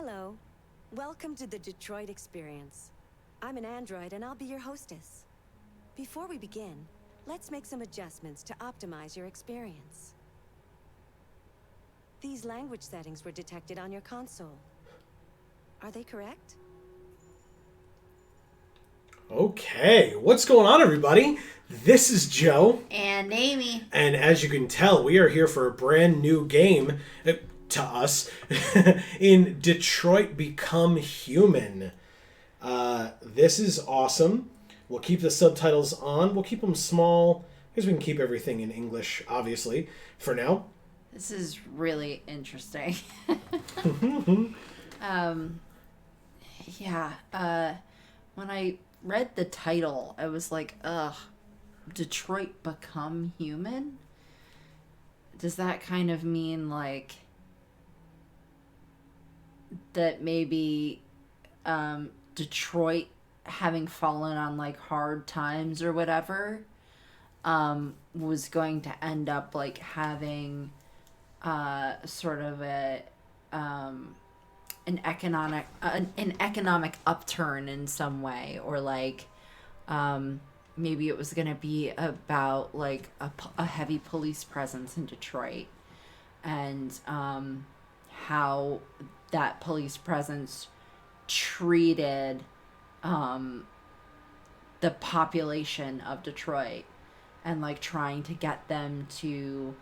Hello. Welcome to the Detroit Experience. I'm an android and I'll be your hostess. Before we begin, let's make some adjustments to optimize your experience. These language settings were detected on your console. Are they correct? Okay, what's going on, everybody? This is Joe. And Amy. And as you can tell, we are here for a brand new game to us in Detroit Become Human. This is awesome. We'll keep the subtitles on. We'll keep them small because we can keep everything in English, obviously, for now. This is really interesting. When I read the title, I was like, ugh, Detroit Become Human? Does that kind of mean, like, that maybe Detroit, having fallen on, like, hard times or whatever, was going to end up, like, having sort of an economic upturn in some way, or like maybe it was going to be about like a heavy police presence in Detroit, and how that police presence treated the population of Detroit, and like trying to get them to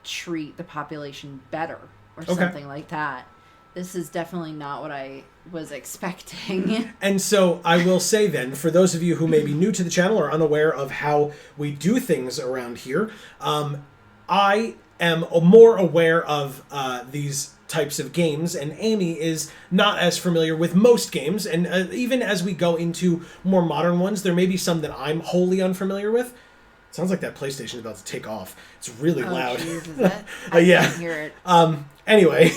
treat the population better or something like that. This is definitely not what I was expecting. And so I will say then, for those of you who may be new to the channel or unaware of how we do things around here, I am more aware of these types of games, and Amy is not as familiar with most games, and even as we go into more modern ones, there may be some that I'm wholly unfamiliar with. Sounds like that PlayStation is about to take off. It's really loud. Geez, is it? I can't hear it. Anyway,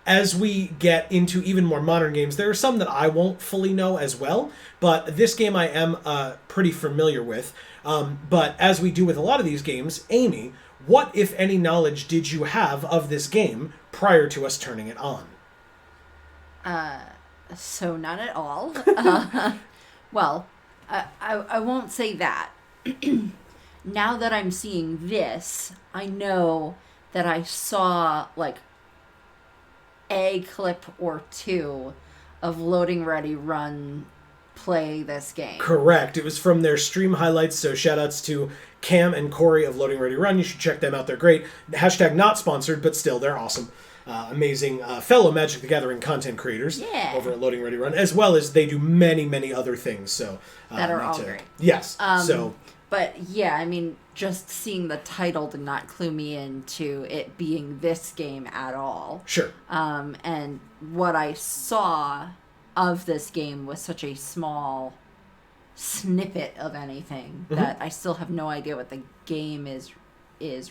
as we get into even more modern games, there are some that I won't fully know as well, but this game I am pretty familiar with. But as we do with a lot of these games, Amy, what, if any, knowledge did you have of this game prior to us turning it on? So none at all. Well, I won't say that. Now that I'm seeing this, I know that I saw like a clip or two of Loading Ready Run play this game. Correct. It was from their stream highlights, so shoutouts to Cam and Corey of Loading Ready Run. You should check them out. They're great. Hashtag not sponsored, but still, they're awesome. Amazing fellow Magic the Gathering content creators over at Loading Ready Run, as well as they do many, many other things. So that are all great. Yes. But yeah, I mean, just seeing the title did not clue me into it being this game at all. Sure. And what I saw of this game was such a small snippet of anything that I still have no idea what the game is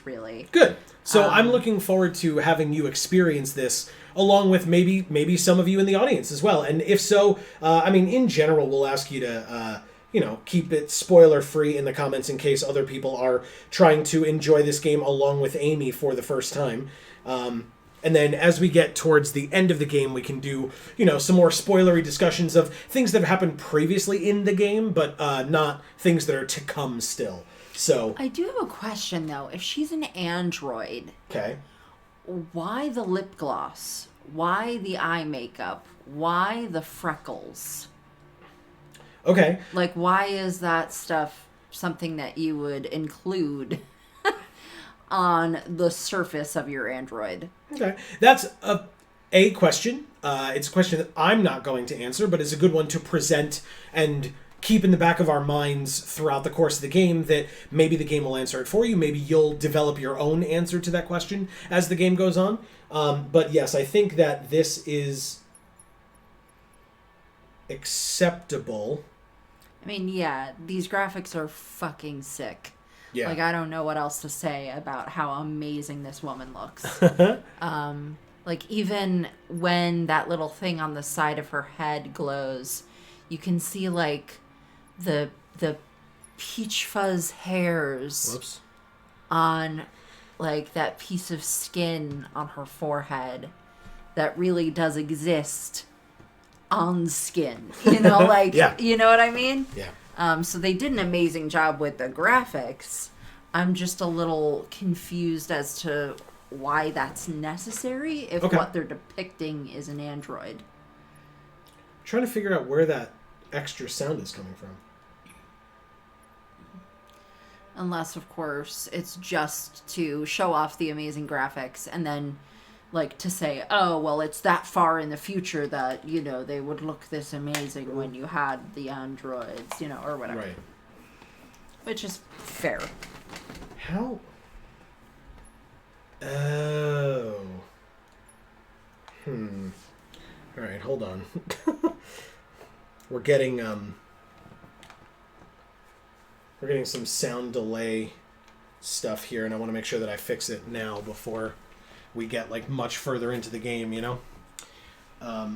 really. Good. So I'm looking forward to having you experience this, along with maybe some of you in the audience as well. And if so, I mean, in general, we'll ask you to keep it spoiler-free in the comments in case other people are trying to enjoy this game along with Amy for the first time. And then as we get towards the end of the game, we can do, some more spoilery discussions of things that have happened previously in the game, but not things that are to come still. So I do have a question, though. If she's an android, okay, why the lip gloss? Why the eye makeup? Why the freckles? Okay. Like, why is that stuff something that you would include on the surface of your android? Okay. That's a question. It's a question that I'm not going to answer, but it's a good one to present and keep in the back of our minds throughout the course of the game, that maybe the game will answer it for you. Maybe you'll develop your own answer to that question as the game goes on. But yes, I think that this is acceptable. I mean, yeah, these graphics are fucking sick. Yeah. Like, I don't know what else to say about how amazing this woman looks. Like, even when that little thing on the side of her head glows, you can see, like, the peach fuzz hairs on, like, that piece of skin on her forehead. that really does exist on skin. You know, like, Yeah. you know what I mean? Yeah. So they did an amazing job with the graphics. I'm just a little confused as to why that's necessary if Okay. what they're depicting is an android. Trying to figure out where that extra sound is coming from. Unless, of course, it's just to show off the amazing graphics and then, like, to say, oh, well, it's that far in the future that, you know, they would look this amazing when you had the androids, you know, or whatever. Right. Which is fair. How? Oh. All right, hold on. We're getting some sound delay stuff here, and I want to make sure that I fix it now before we get like much further into the game, you know? I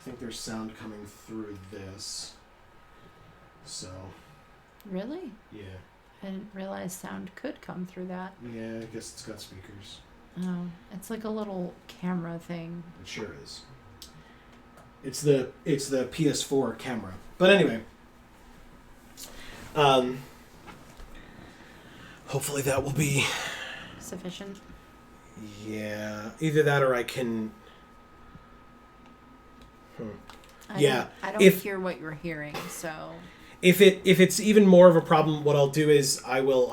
think there's sound coming through this. So, Really? yeah. I didn't realize sound could come through that. Yeah, I guess it's got speakers. Oh, it's like a little camera thing. It sure is. It's the PS4 camera. But anyway. Hopefully that will be Sufficient. yeah, either that or I can I don't if hear what you're hearing, so if it's even more of a problem, what I'll do is I will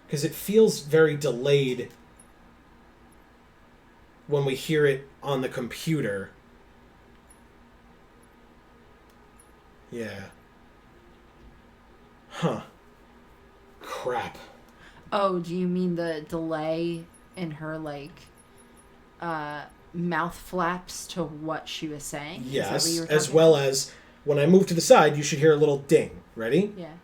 because it feels very delayed when we hear it on the computer. Yeah. Huh. Crap. Oh, do you mean the delay in her, like, mouth flaps to what she was saying? Yes, Is that what you were as talking well about? as when I move to the side, you should hear a little ding. Ready? Yeah.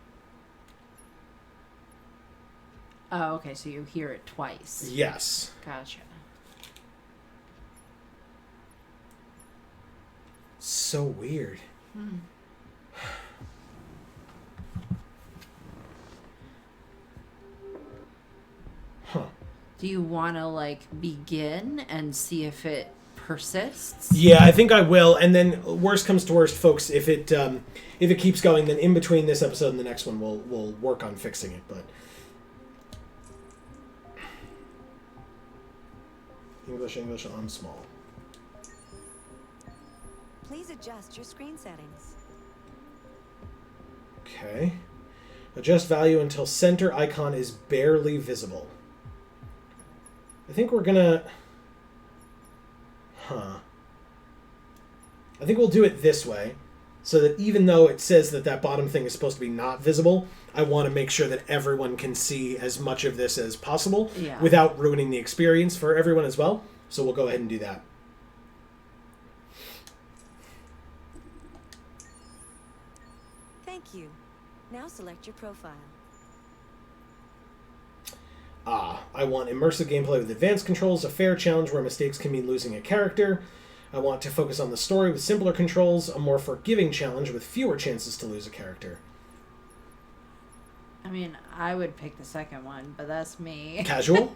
Oh, okay, so you hear it twice. Yes. Gotcha. So weird. Huh. Do you want to, like, begin and see if it persists? Yeah, I think I will. And then, worst comes to worst, folks. If it keeps going, then in between this episode and the next one, we'll work on fixing it. But English on small. Please adjust your screen settings. Okay. Adjust value until center icon is barely visible. I think we're gonna... I think we'll do it this way, so that even though it says that bottom thing is supposed to be not visible, I want to make sure that everyone can see as much of this as possible without ruining the experience for everyone as well. So we'll go ahead and do that. Thank you. Now select your profile. I want immersive gameplay with advanced controls, a fair challenge where mistakes can mean losing a character. I want to focus on the story with simpler controls, a more forgiving challenge with fewer chances to lose a character. I mean, I would pick the second one, but that's me. Casual?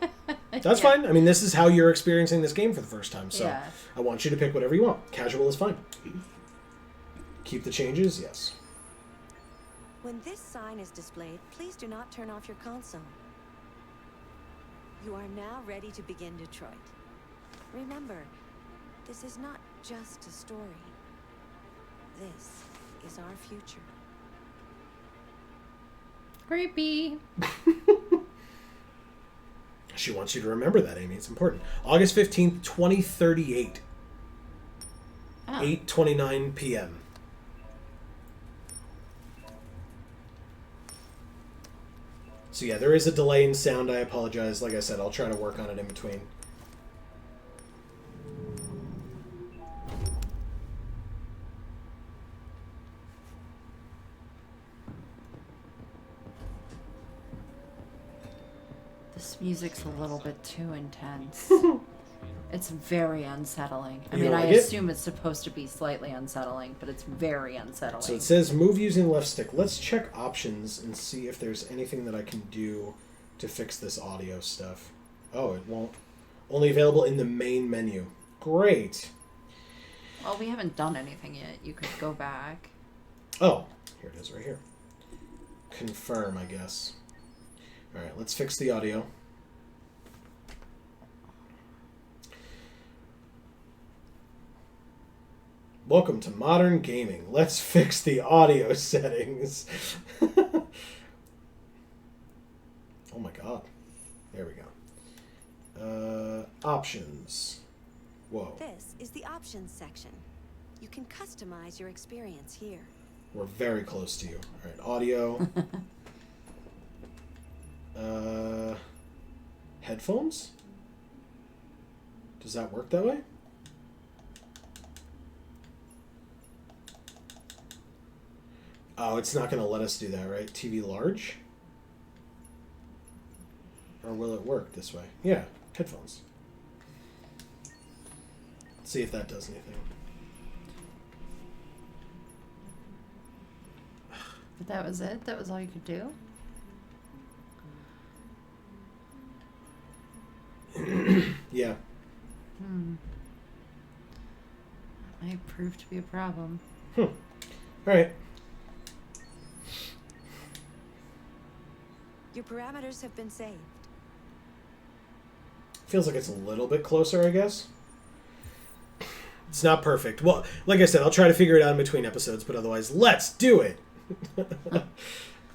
That's fine. I mean, this is how you're experiencing this game for the first time, so Yeah. I want you to pick whatever you want. Casual is fine. Keep the changes? Yes. When this sign is displayed, please do not turn off your console. You are now ready to begin Detroit. Remember, this is not just a story. This is our future. Creepy. She wants you to remember that, Amy. It's important. August 15th, 2038. Oh. 8:29 p.m. So yeah, there is a delay in sound. I apologize. Like I said, I'll try to work on it in between. This music's a little bit too intense. It's very unsettling. I You mean, don't I like it? assume it's supposed to be slightly unsettling, but it's very unsettling. So it says move using left stick. Let's check options and see if there's anything that I can do to fix this audio stuff. Oh, it won't. Only available in the main menu. Great. Well, we haven't done anything yet. You could go back. Oh, here it is right here. Confirm, I guess. All right, let's fix the audio. Welcome to Modern Gaming. Let's fix the audio settings. Oh my god. There we go. Options. Whoa. This is the options section. You can customize your experience here. We're very close to you. All right, audio. Headphones? Does that work that way? Oh, it's not going to let us do that, right? TV large? Or will it work this way? Yeah, headphones. Let's see if that does anything. But that was it? That was all you could do? Yeah. That might prove to be a problem. All right. Your parameters have been saved. Feels like it's a little bit closer, I guess. It's not perfect. Well, like I said, I'll try to figure it out in between episodes, but otherwise, let's do it!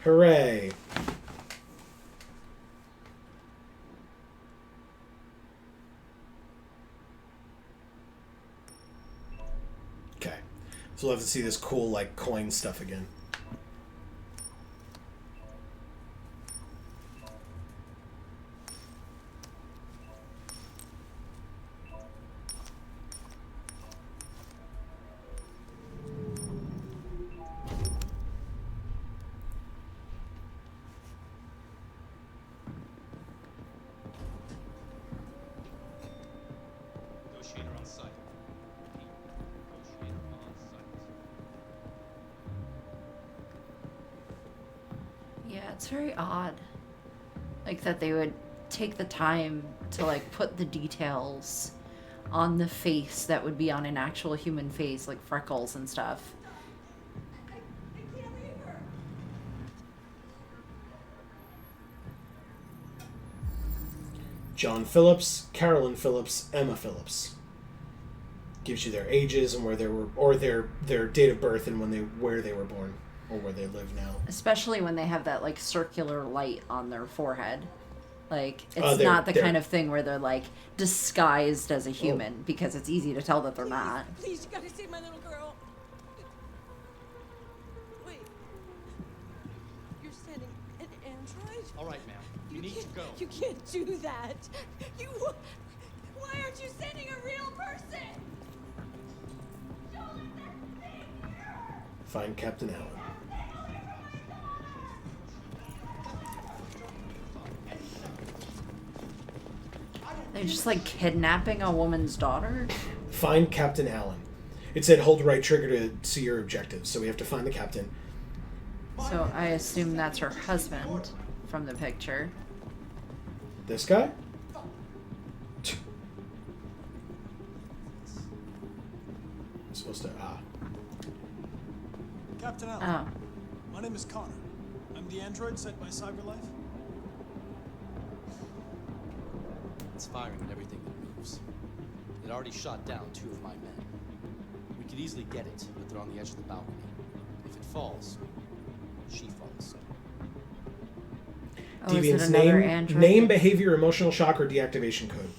Hooray. Okay. So we'll have to see this cool, like, coin stuff again. Negotiator on site. Negotiator on site. Yeah, it's very odd. Like that they would take the time to like put the details on the face that would be on an actual human face, like freckles and stuff. John Phillips, Carolyn Phillips, Emma Phillips. Gives you their ages and where they were, or their date of birth and where they were born, or where they live now. Especially when they have that like circular light on their forehead. Like it's They're- not the they're- kind of thing where they're like disguised as a human because it's easy to tell that they're not. Please, you gotta save my little girl. Wait. You're sending an android? All right, ma'am. You need to go. You can't do that. You. Why aren't you sending a real person? Don't let that thing here. Find Captain Allen. They're just like kidnapping a woman's daughter. Find Captain Allen. It said hold right trigger to see your objectives, so we have to find the captain. So I assume that's her husband from the picture. This guy? I'm supposed to Captain Allen, Oh. my name is Connor. I'm the android sent by CyberLife. It's firing at everything that moves. It already shot down 2 of my men. We could easily get it, but they're on the edge of the balcony. If it falls, she falls. Oh, is it Deviant's another name, android? name, behavior, emotional shock, or deactivation code.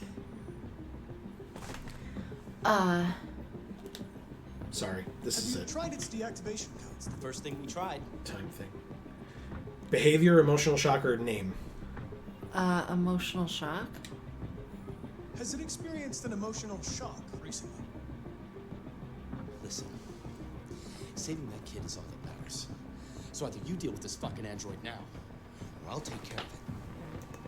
Sorry, this Have is you a tried its deactivation codes? The first thing we tried. time thing. Behavior, emotional shock, or name. Emotional shock. Has it experienced an emotional shock recently? Listen, saving that kid is all that matters. So either you deal with this fucking android now, or I'll take care of it.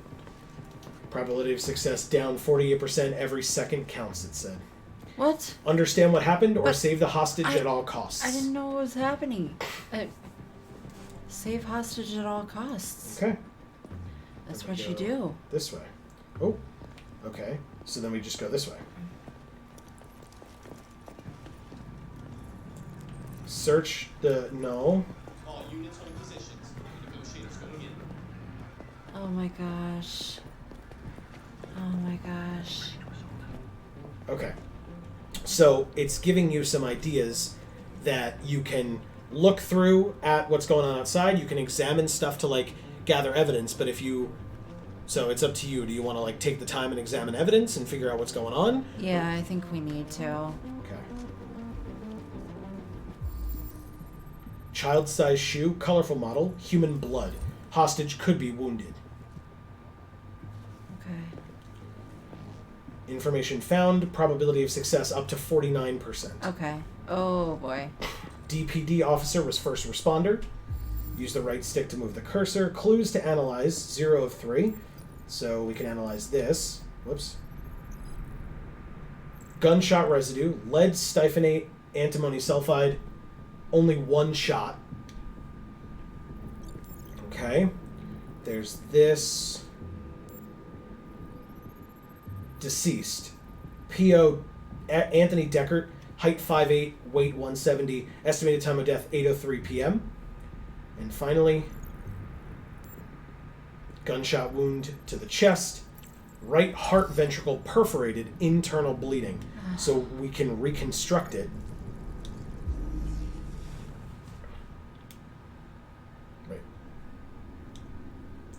Probability of success down 48%. Every second counts, it said. What? Understand what happened or But save the hostage I- at all costs. I didn't know what was happening. Save hostage at all costs. Okay. That's Let me what you go do. This way. Oh. Okay, so then we just go this way. Search the... No. All units hold positions. Negotiators going in. Oh my gosh. Oh my gosh. Okay. So it's giving you some ideas that you can look through at what's going on outside. You can examine stuff to, like, gather evidence, but if you... So it's up to you. Do you want to, like, take the time and examine evidence and figure out what's going on? Yeah, I think we need to. Okay. Child-sized shoe, colorful model, human blood. Hostage could be wounded. Okay. Information found, probability of success up to 49%. Okay. Oh boy. DPD officer was first responder. Use the right stick to move the cursor. Clues to analyze, 0 of 3. So we can analyze this. Whoops. Gunshot residue, lead stiphanate, antimony sulfide. Only 1 shot. Okay. There's this. Deceased. P.O. Anthony Deckert, height 5'8", weight 170, estimated time of death 8:03 p.m. And finally, gunshot wound to the chest, right heart ventricle perforated, internal bleeding. So we can reconstruct it. Right.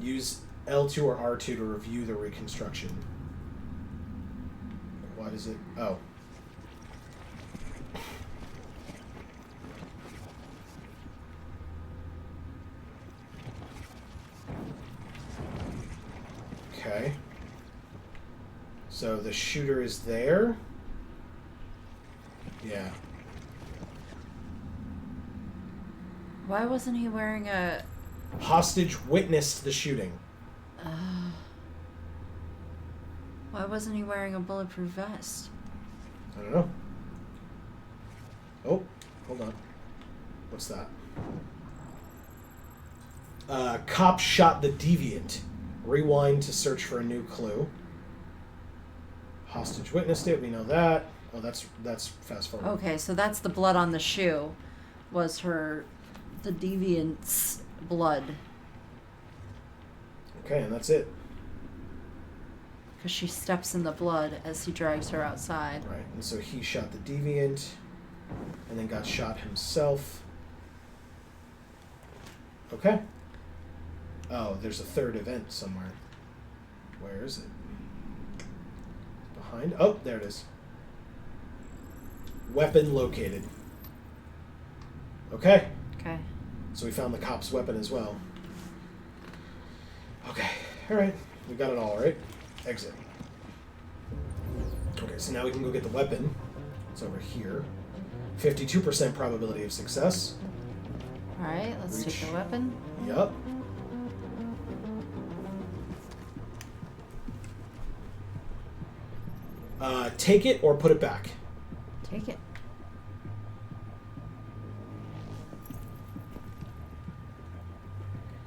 Use L2 or R2 to review the reconstruction. Why does it... Oh. Okay. So the shooter is there. Yeah. Why wasn't he wearing a... Hostage witnessed the shooting. Why wasn't he wearing a bulletproof vest? I don't know. Oh, hold on. What's that? Cop shot the deviant. Rewind to search for a new clue. Hostage witnessed it. We know that. Oh, that's fast forward. Okay, so that's the blood on the shoe. Was the deviant's blood. Okay, and that's it. Because she steps in the blood as he drags her outside. Right, and so he shot the deviant, and then got shot himself. Okay. Oh, there's a third event somewhere. Where is it? Behind? Oh, there it is. Weapon located. Okay. Okay. So we found the cop's weapon as well. Okay. Alright. We got it all, right? Exit. Okay, so now we can go get the weapon. It's over here. 52% probability of success. Alright, let's Reach. take the weapon. Yup. Take it or put it back. Take it.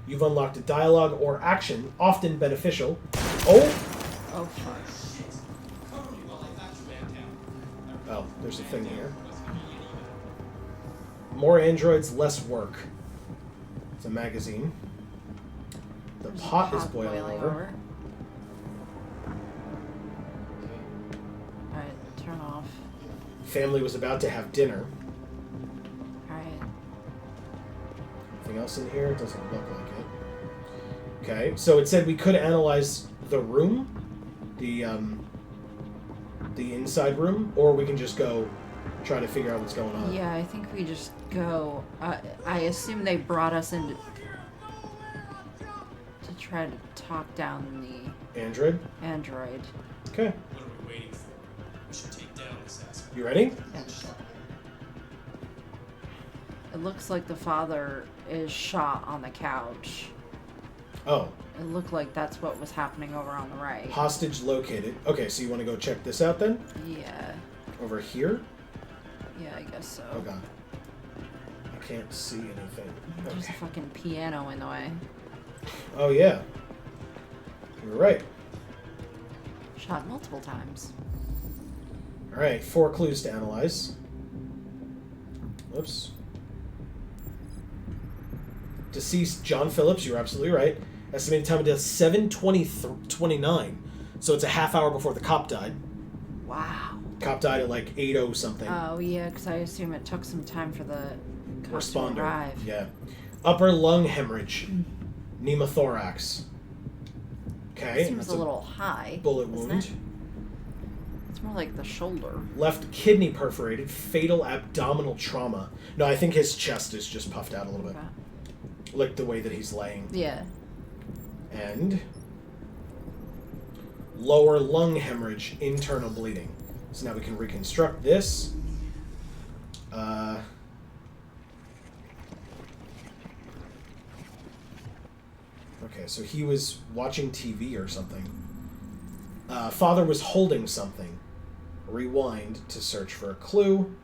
You've unlocked a dialogue or action, often beneficial. Oh! Oh, fuck. Oh, there's a thing here. More androids, less work. It's a magazine. The pot is boiling over. Alright, turn off. Family was about to have dinner. Alright. Anything else in here? It doesn't look like it. Okay, so it said we could analyze the room, the inside room, or we can just go try to figure out what's going on. Yeah, I think we just go. I assume they brought us in to try to talk down the Android? android. Okay. What are we waiting for? We should take down this asshole. You ready? It looks like the father is shot on the couch. Oh. It looked like that's what was happening over on the right. Hostage located. Okay, so you want to go check this out then? Yeah. Over here? Yeah, I guess so. Oh god. I can't see anything. There's a Okay. fucking piano in the way. Oh yeah. You're right. Shot multiple times. All right, 4 clues to analyze. Whoops. Deceased John Phillips, you're absolutely right. Estimated time of death 7:29. So it's a half hour before the cop died. Wow. Cop died at like 8:00 something. Oh, yeah, because I assume it took some time for the cop to Responder. arrive. Yeah. Upper lung hemorrhage. Pneumothorax. Okay. It seems that's a little high. bullet isn't wound. it? It's more like the shoulder. Left kidney perforated. Fatal abdominal trauma. No, I think his chest is just puffed out a little bit. Wow. Like the way that he's laying. Yeah. And lower lung hemorrhage, internal bleeding. So now we can reconstruct this. Okay, so he was watching TV or something. Father was holding something. Rewind to search for a clue.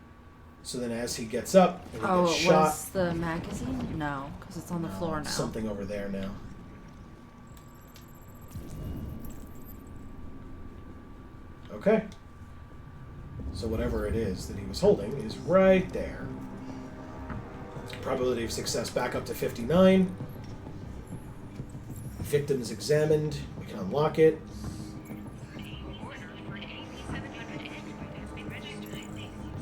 So then as he gets up and he Oh, gets it shot. was the magazine? No, because it's on the floor now. Something over there now. Okay. So whatever it is that he was holding is right there. Probability of success back up to 59. Victims examined. We can unlock it. Order for AC-700 Android has been registered.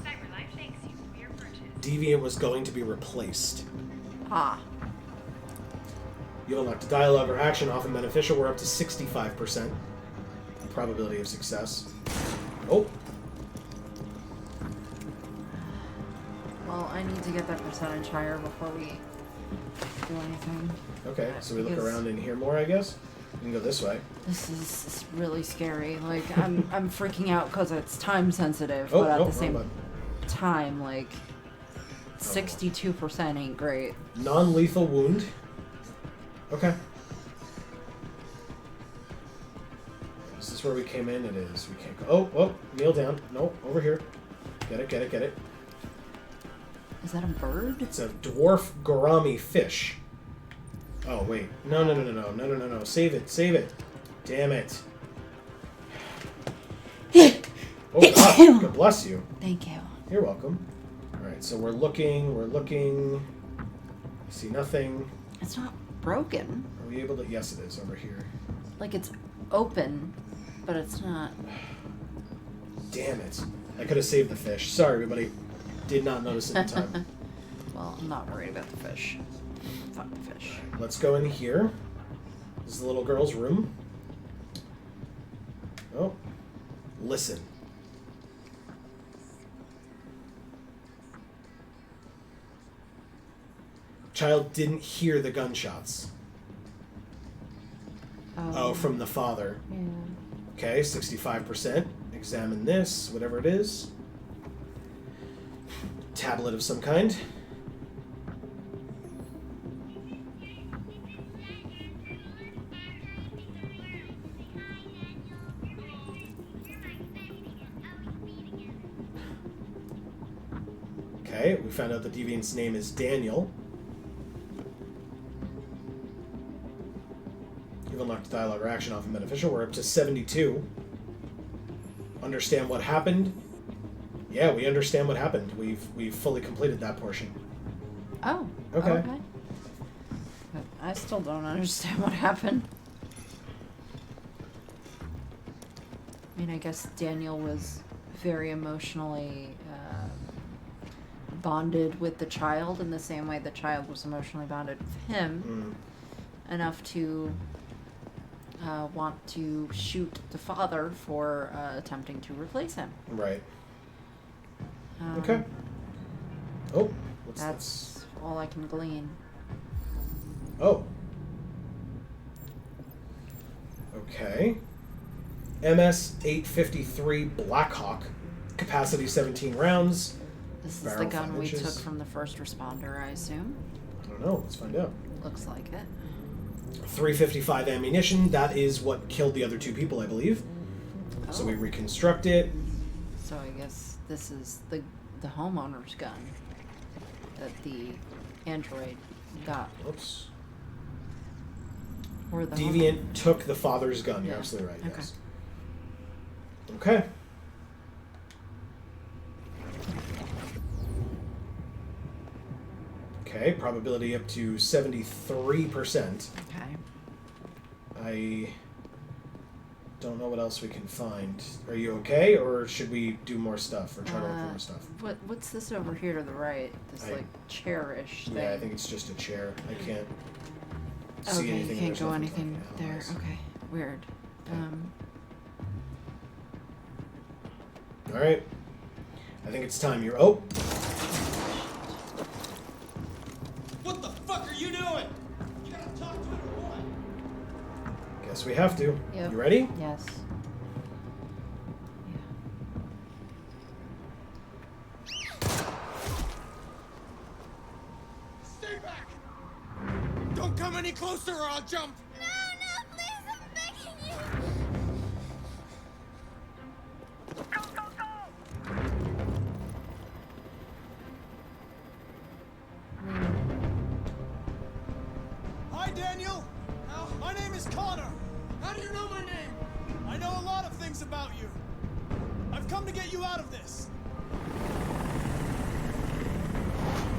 CyberLife thanks you for your purchase. Deviant was going to be replaced. Ah. You unlocked a dialogue or action, often beneficial. We're up to 65%. Probability of success. Oh. Well, I need to get that percentage higher before we do anything. Okay, so we look Because around in here more, I guess. We can go this way. This is really scary. Like, I'm freaking out because it's time sensitive, Oh, but at no, the same wrong time, like, 62% ain't great. Non-lethal wound. Okay. Is this where we came in? It is. We can't go. Oh, kneel down. No, over here. Get it, get it, get it. Is that a bird? It's a dwarf gourami fish. Oh, wait. No. Save it, save it. Damn it. Oh, God. God bless you. Thank you. You're welcome. Alright, so we're looking. I see nothing. It's not broken. Are we able to? Yes, it is over here. Like, it's open, but it's not. Damn it. I could have saved the fish. Sorry, everybody. Did not notice it in time. Well, I'm not worried about the fish. Fuck the fish. Let's go in here. This is the little girl's room. Oh. Listen. Child didn't hear the gunshots. Oh, from the father. Yeah. Okay, 65%. Examine this, whatever it is. Tablet of some kind. Okay, we found out the deviant's name is Daniel. You've unlocked dialogue or action often beneficial. We're up to 72. Understand what happened? Yeah, we understand what happened. We've fully completed that portion. Oh. Okay. But I still don't understand what happened. I mean, I guess Daniel was very emotionally bonded with the child in the same way the child was emotionally bonded with him. Enough to want to shoot the father for attempting to replace him. Right. Okay. Oh, what's That's all I can glean. Oh. Okay. MS-853 Blackhawk. Capacity 17 rounds. This is Barrel the gun 5 we inches. took from the first responder, I assume. I don't know. Let's find out. Looks like it. 355 ammunition. That is what killed the other two people, I believe. So we reconstruct it. So I guess this is the homeowner's gun that the android got. Oops. Or the Deviant took the father's gun. You're Yeah. absolutely right. Okay. Yes. Okay. Okay, probability up to 73%. Okay. I don't know what else we can find. Are you okay, or should we do more stuff, or try to look for more stuff? What's this over here to the right? This like chairish thing. Yeah, I think it's just a chair. I can't see Okay, anything. you can't There's go nothing anything to there. analyze. Okay, weird. All right. I think it's time. You're. Oh. What the fuck are you doing? You gotta talk to it or what? Guess we have to. Yep. You ready? Yes. Stay back! Don't come any closer or I'll jump! No, no, please, I'm begging you. Hi, Daniel! My name is Connor. How do you know my name? I know a lot of things about you. I've come to get you out of this.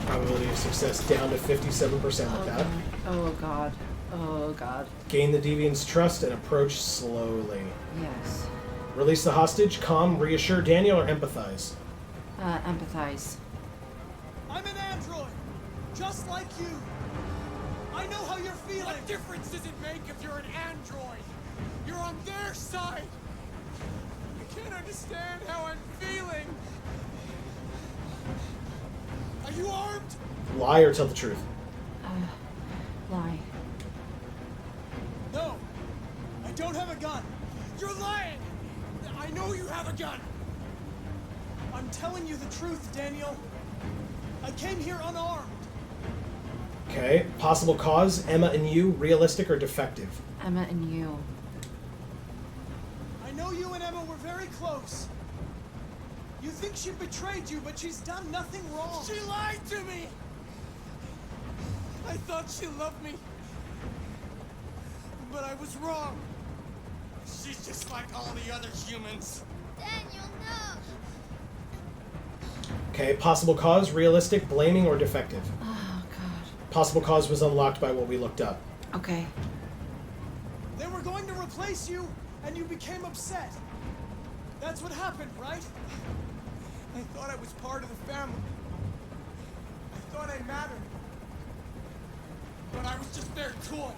Probability of success down to 57% with that. Oh god. Oh god. Gain the deviant's trust and approach slowly. Yes. Release the hostage, calm, reassure Daniel, or empathize. Empathize. I'm an android, just like you. I know how you're feeling. What difference does it make if you're an android? You're on their side. You can't understand how I'm feeling. Are you armed? Lie or tell the truth. Lie. No, I don't have a gun. You're lying. I know you have a gun. I'm telling you the truth, Daniel. I came here unarmed. Okay. Possible cause, Emma and you, realistic or defective? Emma and you. I know you and Emma were very close. You think she betrayed you, but she's done nothing wrong. She lied to me! I thought she loved me. But I was wrong. She's just like all the other humans. Daniel, no. Okay. Possible cause, realistic, blaming, or defective? Oh god. Possible cause was unlocked by what we looked up. Okay. They were going to replace you, and you became upset. That's what happened, right? I thought I was part of the family. I thought I mattered. But I was just their toy.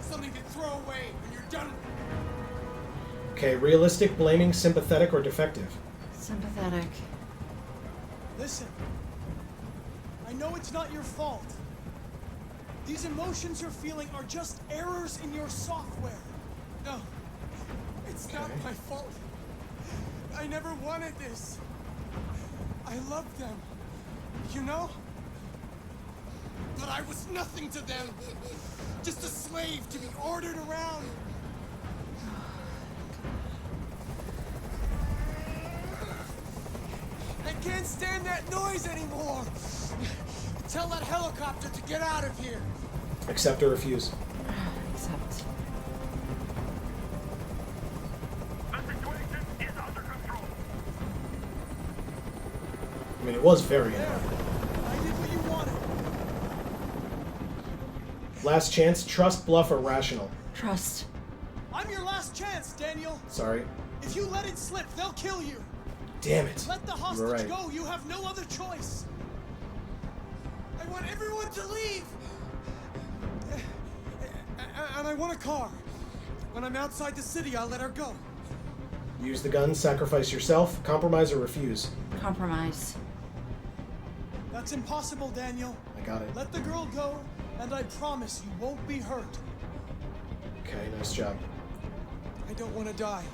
Something to throw away when you're done with it. Okay. Realistic, blaming, sympathetic, or defective? Sympathetic. Listen, I know it's not your fault. These emotions you're feeling are just errors in your software. No, it's not Okay. my fault. I never wanted this. I loved them, you know? But I was nothing to them. Just a slave to be ordered around. I can't stand that noise anymore. Tell that helicopter to get out of here. Accept or refuse? Except. The situation is under control. I mean, it was very There. annoying. I did what you wanted. Last chance, trust, bluff, or rational? Trust. I'm your last chance, Daniel. Sorry. If you let it slip, they'll kill you. Damn it. Let the You hostage were right. go. You have no other choice. I want everyone to leave. And I want a car. When I'm outside the city, I'll let her go. Use the gun, sacrifice yourself, compromise, or refuse? Compromise. That's impossible, Daniel. I got it. Let the girl go, and I promise you won't be hurt. Okay, nice job. I don't want to die.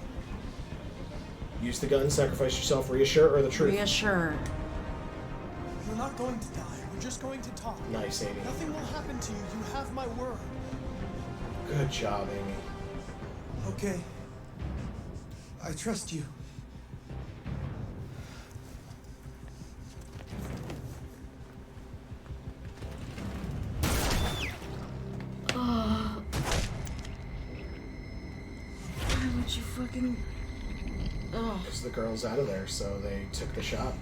Use the gun, sacrifice yourself, reassure, or the truth? Reassure. You're not going to die. We're just going to talk. Nice, Amy. Nothing will happen to you. You have my word. Good job, Amy. Okay. I trust you. Why would you fucking... Ugh. Because the girl's out of there, so they took the shot.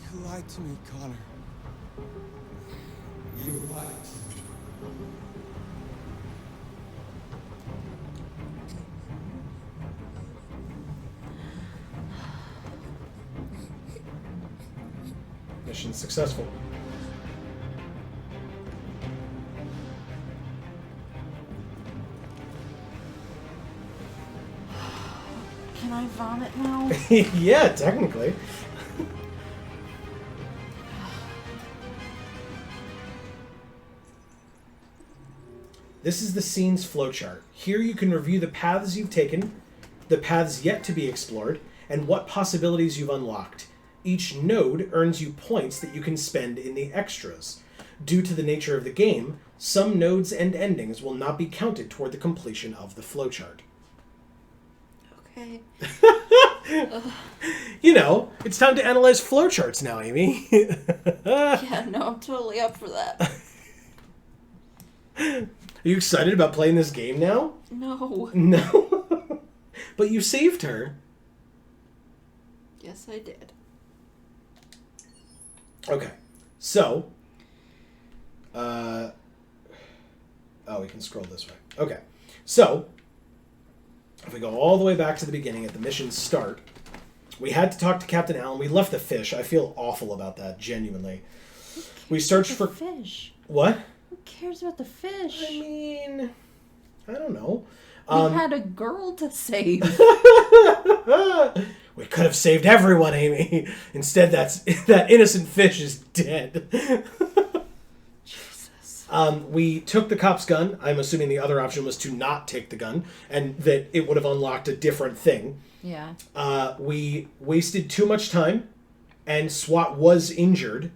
You lied to me, Connor. You lied to me. Mission successful. Can I vomit now? Yeah, technically. This is the scene's flowchart. Here you can review the paths you've taken, the paths yet to be explored, and what possibilities you've unlocked. Each node earns you points that you can spend in the extras. Due to the nature of the game, some nodes and endings will not be counted toward the completion of the flowchart. Okay. You know, it's time to analyze flowcharts now, Amy. Yeah, no, I'm totally up for that. Are you excited about playing this game now? No. No. But you saved her. Yes, I did. Okay. So. Oh, we can scroll this way. Okay. So. If we go all the way back to the beginning at the mission's start, we had to talk to Captain Allen. We left the fish. I feel awful about that, genuinely. We searched for. Fish. What? Who cares about the fish? I mean. I don't know. We had a girl to save. We could have saved everyone, Amy. Instead, that innocent fish is dead. Jesus. We took the cop's gun. I'm assuming the other option was to not take the gun, and that it would have unlocked a different thing. Yeah. We wasted too much time, and SWAT was injured.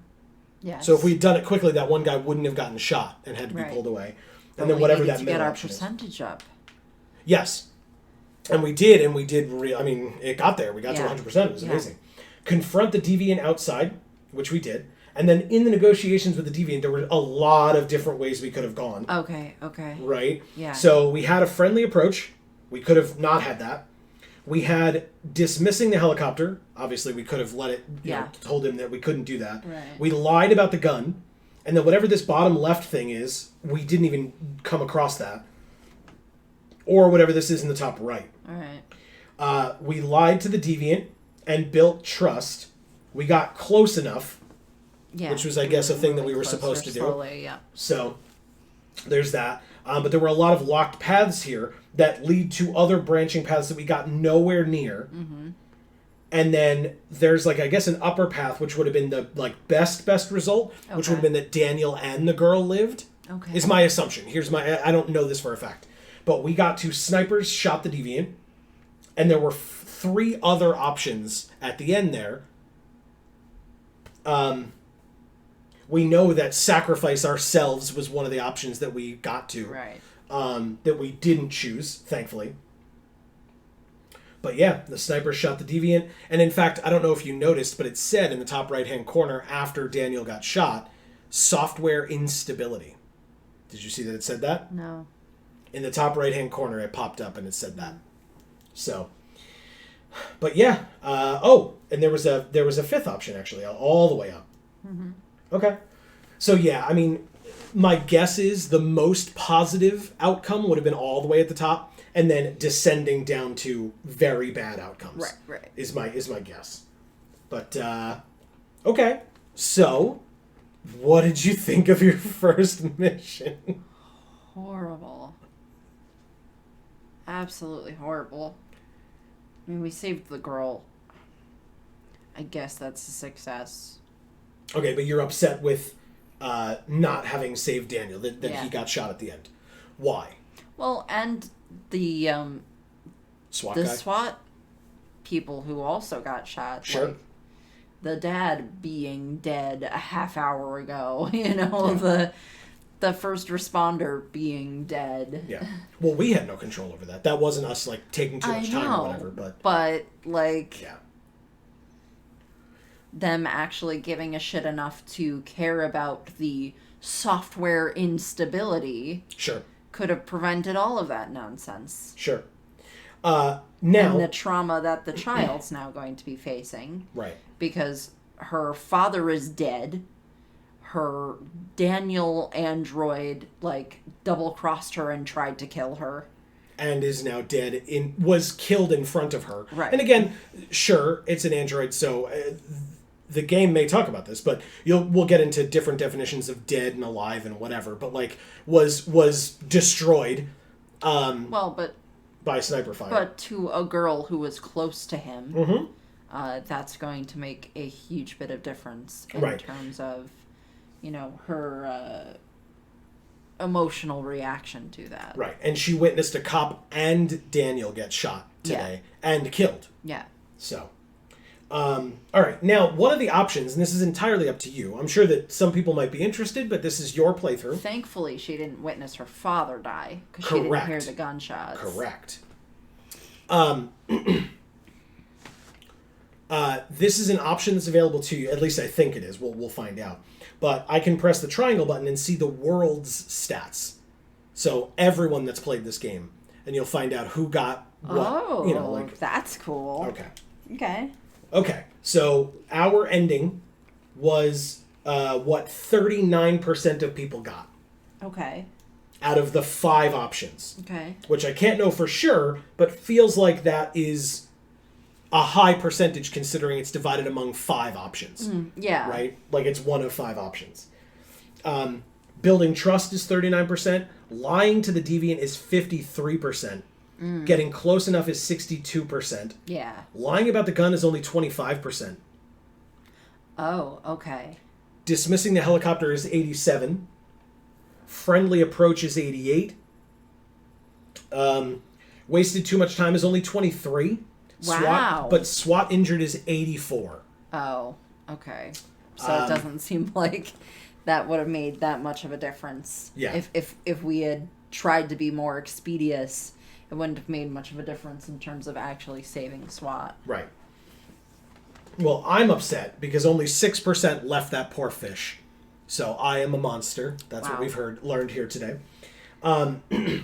Yes. So if we'd done it quickly, that one guy wouldn't have gotten shot and had to be Right. pulled away. But And then we whatever needed that to middle get our option is. percentage up. Yes. And we did. I mean, it got there. We got to Yeah. 100%. It was Yeah. amazing. Confront the deviant outside, which we did. And then in the negotiations with the deviant, there were a lot of different ways we could have gone. Okay. Right? Yeah. So we had a friendly approach. We could have not had that. We had dismissing the helicopter. Obviously, we could have let it, told him that we couldn't do that. Right. We lied about the gun. And then whatever this bottom left thing is, we didn't even come across that. Or whatever this is in the top right. All right. We lied to the deviant and built trust. We got close enough. Yeah. Which was, I guess, a thing that we were Closer supposed to do. slowly, yeah. So, there's that. But there were a lot of locked paths here that lead to other branching paths that we got nowhere near. Mm-hmm. And then there's, I guess an upper path, which would have been the, best result, which would have been that Daniel and the girl lived. Okay. Is my assumption. I don't know this for a fact. But we got to snipers shot the deviant, and there were 3 other options at the end there. We know that sacrifice ourselves was one of the options that we got to. Right. That we didn't choose, thankfully. But yeah, the sniper shot the deviant. And in fact, I don't know if you noticed, but it said in the top right-hand corner after Daniel got shot, software instability. Did you see that it said that? No. In the top right-hand corner, it popped up and it said that. So, but yeah. And there was a 5th option, actually, all the way up. Mm-hmm. Okay. So yeah, I mean, my guess is the most positive outcome would have been all the way at the top, and then descending down to very bad outcomes. Right. Is my guess. But okay. So, what did you think of your first mission? Horrible. Absolutely horrible. I mean, we saved the girl. I guess that's a success. Okay, but you're upset with not having saved Daniel, that Yeah. he got shot at the end. Why? Well, and the SWAT the guy? SWAT people who also got shot. Sure. Like, the dad being dead a half hour ago. You know, the first responder being dead. Yeah. Well, we had no control over that. That wasn't us taking too much time or whatever. But yeah. them actually giving a shit enough to care about the software instability Sure. could have prevented all of that nonsense. Sure. And Now, the trauma that the child's now going to be facing. right. Because her father is dead. Her Daniel android, like, double-crossed her and tried to kill her. And is now dead, was killed in front of her. Right. And again, sure, it's an android, so the game may talk about this, but we'll get into different definitions of dead and alive and whatever, but like was destroyed by sniper fire. But to a girl who was close to him, Mm-hmm. That's going to make a huge bit of difference in Right. terms of, her emotional reaction to that. Right. And she witnessed a cop and Daniel get shot today and killed. Yeah. So, all right. Now, one of the options, and this is entirely up to you. I'm sure that some people might be interested, but this is your playthrough. Thankfully, she didn't witness her father die because she didn't hear the gunshots. Correct. This is an option that's available to you. At least I think it is. We'll find out. But I can press the triangle button and see the world's stats. So everyone that's played this game, and you'll find out who got what. Oh, that's cool. Okay. Okay. So our ending was what 39% of people got Okay. out of the 5 options. Okay. Which I can't know for sure, but feels like that is a high percentage considering it's divided among 5 options. Yeah. Right? Like it's one of 5 options. Building trust is 39%. Lying to the deviant is 53%. Getting close enough is 62%. Yeah. Lying about the gun is only 25%. Oh, okay. Dismissing the helicopter is 87. Friendly approach is 88. Wasted too much time is only 23. Wow. But SWAT injured is 84. Oh, okay. So it doesn't seem like that would have made that much of a difference. Yeah. If we had tried to be more expeditious, it wouldn't have made much of a difference in terms of actually saving SWAT. Right. Well, I'm upset because only 6% left that poor fish. So I am a monster. That's what Wow. we've learned here today.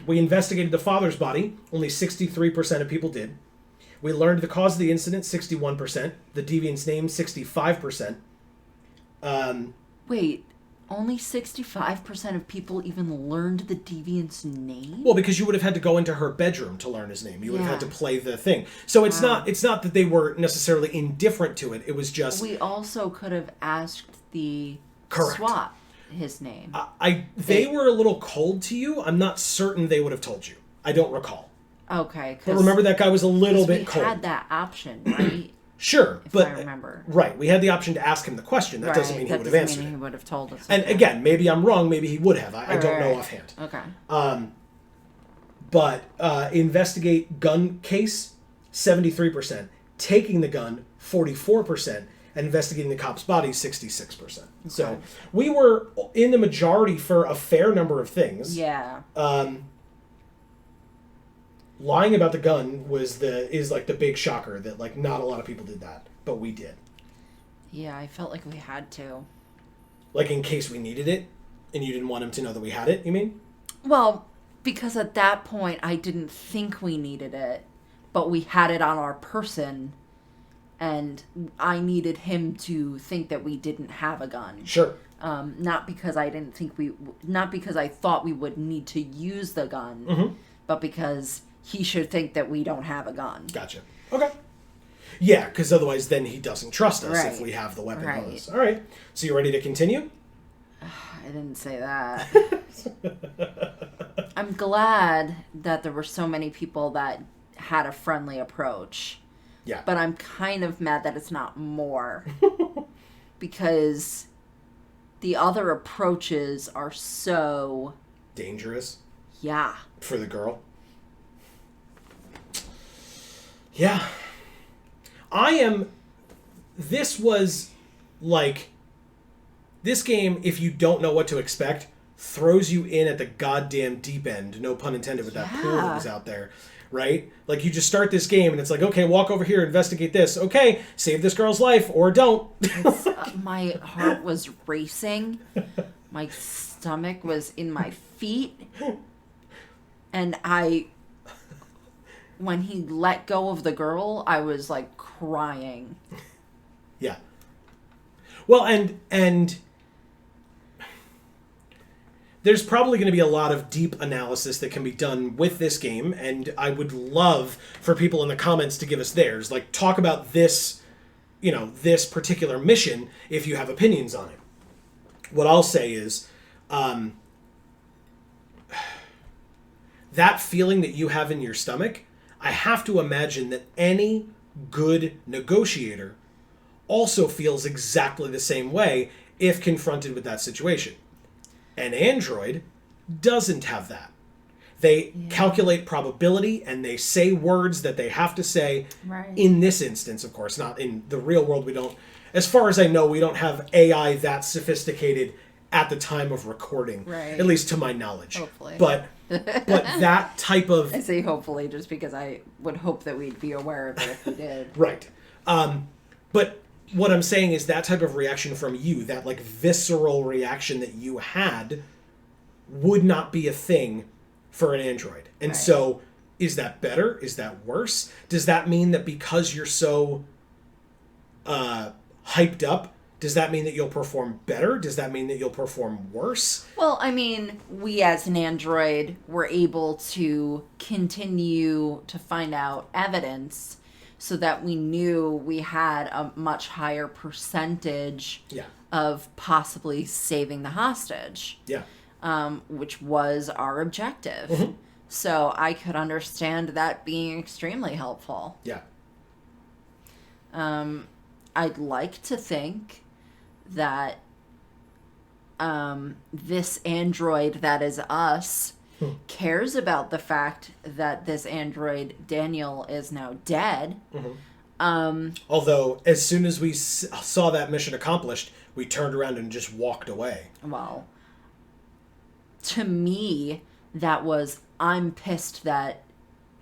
We investigated the father's body. Only 63% of people did. We learned the cause of the incident, 61%. The deviant's name, 65%. Wait, only 65% of people even learned the deviant's name? Well, because you would have had to go into her bedroom to learn his name. You would have had to Yeah. play the thing. So it's not that they were necessarily indifferent to it. It was just We also could have asked the Correct. SWAT his name. they were a little cold to you. I'm not certain they would have told you. I don't recall. Okay. But remember that guy was a little bit we cold. had that option, right? Sure, If but I remember. right, we had the option to ask him the question. That doesn't mean he that would have doesn't answered mean it. he would have told us. And Okay. again, maybe I'm wrong. Maybe he would have. I don't know Right. offhand. Okay. But investigate gun case, 73%. Taking the gun, 44%. And investigating the cop's body, 66%. So we were in the majority for a fair number of things. Yeah. Lying about the gun is like the big shocker that like not a lot of people did that, but we did. Yeah, I felt like we had to. Like in case we needed it, and you didn't want him to know that we had it. You mean? Well, because at that point I didn't think we needed it, but we had it on our person, and I needed him to think that we didn't have a gun. Sure. Not because I didn't think not because I thought we would need to use the gun, but because he should think that we don't have a gun. Gotcha. Okay. Yeah, because otherwise then he doesn't trust us if Right. we have the weapon on Right. us. All right. So you ready to continue? I didn't say that. I'm glad that there were so many people that had a friendly approach. Yeah. But I'm kind of mad that it's not more. Because the other approaches are so... Dangerous Yeah. for the girl. Yeah. This was like... This game, if you don't know what to expect, throws you in at the goddamn deep end. No pun intended with that pool that was out there. Right? Like, you just start this game, and it's like, okay, walk over here, investigate this. Okay, save this girl's life, or don't. My heart was racing. My stomach was in my feet. And when he let go of the girl, I was like crying. Yeah. Well, and there's probably going to be a lot of deep analysis that can be done with this game, and I would love for people in the comments to give us theirs. Like, talk about this, this particular mission if you have opinions on it. What I'll say is, that feeling that you have in your stomach, I have to imagine that any good negotiator also feels exactly the same way if confronted with that situation. An android doesn't have that. They calculate probability and they say words that they have to say. Right. In this instance, of course, not in the real world. We don't, as far as I know, we don't have AI that sophisticated at the time of recording. Right. At least to my knowledge. Hopefully. But that type of... I say hopefully just because I would hope that we'd be aware of it if we did. Right. But what I'm saying is that type of reaction from you, that like visceral reaction that you had, would not be a thing for an android. And Right. so, is that better? Is that worse? Does that mean that because you're so hyped up, does that mean that you'll perform better? Does that mean that you'll perform worse? Well, I mean, we as an android were able to continue to find out evidence so that we knew we had a much higher percentage Yeah. of possibly saving the hostage, Yeah. which was our objective. Mm-hmm. So I could understand that being extremely helpful. Yeah. I'd like to think that this android that is us cares about the fact that this android Daniel is now dead. Although, as soon as we saw that mission accomplished, we turned around and just walked away. Well, to me, that was, I'm pissed that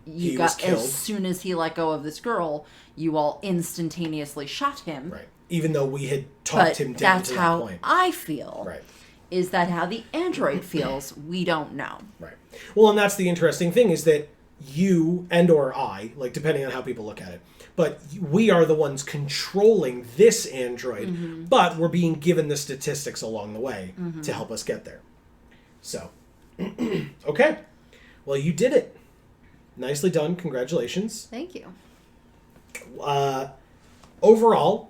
He was killed. as soon as he let go of this girl, you all instantaneously shot him. Right. Even though we had talked But him down that's to that how point. I feel. Right. Is that how the android feels? We don't know. Right. Well, and that's the interesting thing is that you and or I, like depending on how people look at it, but we are the ones controlling this android, but we're being given the statistics along the way to help us get there. So, okay. Well, you did it. Nicely done. Congratulations. Thank you. Overall,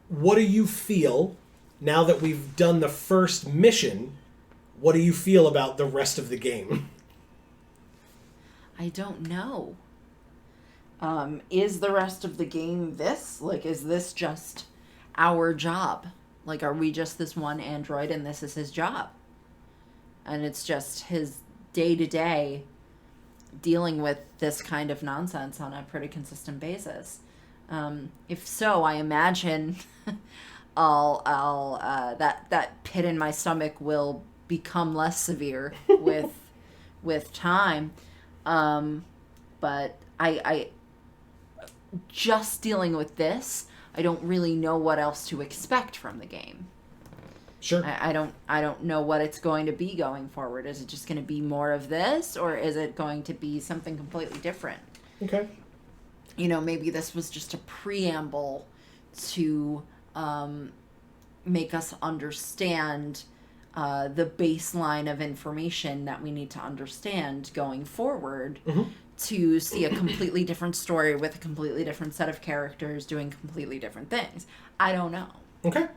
what do you feel now that we've done the first mission? What do you feel about the rest of the game? I don't know. Is the rest of the game this? Like, is this just our job? Like, are we just this one android and this is his job? And it's just his day-to-day dealing with this kind of nonsense on a pretty consistent basis. If so, I imagine that pit in my stomach will become less severe with time. But I just dealing with this, I don't really know what else to expect from the game. Sure. I don't know what it's going to be going forward. Is it just going to be more of this, or is it going to be something completely different? Okay. You know, maybe this was just a preamble to make us understand the baseline of information that we need to understand going forward to see a completely different story with a completely different set of characters doing completely different things. I don't know. Okay.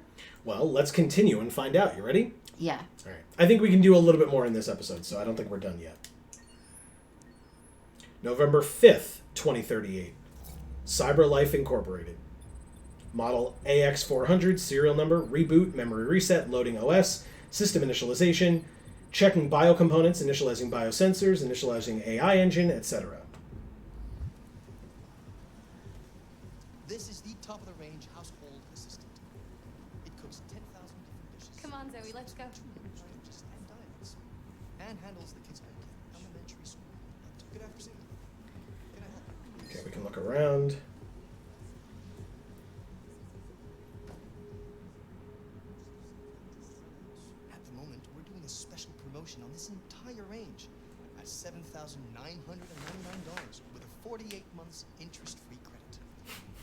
Well, let's continue and find out. You ready? Yeah. All right. I think we can do a little bit more in this episode, so I don't think we're done yet. November 5th, 2038. CyberLife Incorporated. Model AX400, serial number, reboot, memory reset, loading OS, system initialization, checking biocomponents, initializing biosensors, initializing AI engine, etc. This is the top-of-the-range household assistant. It cooks 10,000 different dishes. Come on, Zoe, let's go. Just and diets. And handles the kids' elementary school. Good afternoon. Can I help you? Okay, we can look around. promotion on this entire range at $7,999 with a 48 months interest-free credit.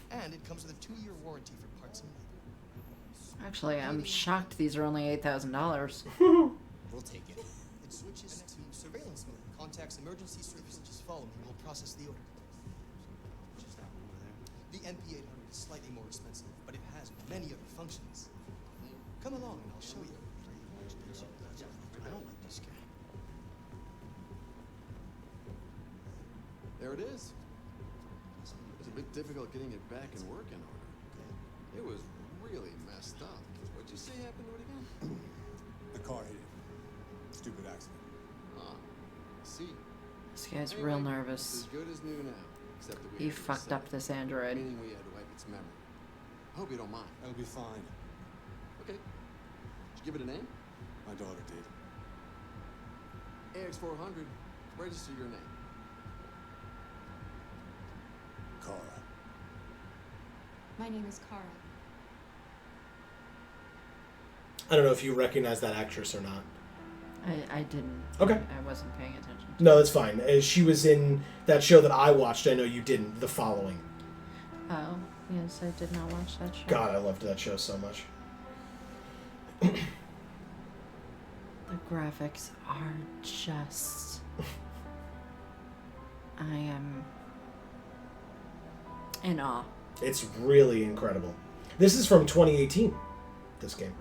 And it comes with a 2-year warranty for parts and labor. Actually, I'm shocked these are only $8,000. We'll take it. It switches to surveillance mode. Contacts emergency services. Just follow me. We'll process the order. Just that one over there. The MP800 is slightly more expensive, but it has many other functions. Come along and I'll show you. I don't like this guy. There it is. It was a bit difficult getting it back in working order. It was really messed up. What'd you say happened to it again? The car hit it. Stupid accident. Ah, see. This guy's Anyway, real It's nervous. as good as new now, except that we He had to fucked reset up it, this android. meaning we had to wipe its memory. I hope you don't mind. That'll be fine. Okay. Did you give it a name? My daughter did. AX400. Register your name. Kara. My name is Kara. I don't know if you recognize that actress or not. I didn't. Okay. I wasn't paying attention. No, that's fine. She was in that show that I watched. I know you didn't. The Following. Oh, yes, I did not watch that show. God, I loved that show so much. The graphics are just... I am in awe. It's really incredible. This is from 2018, this game.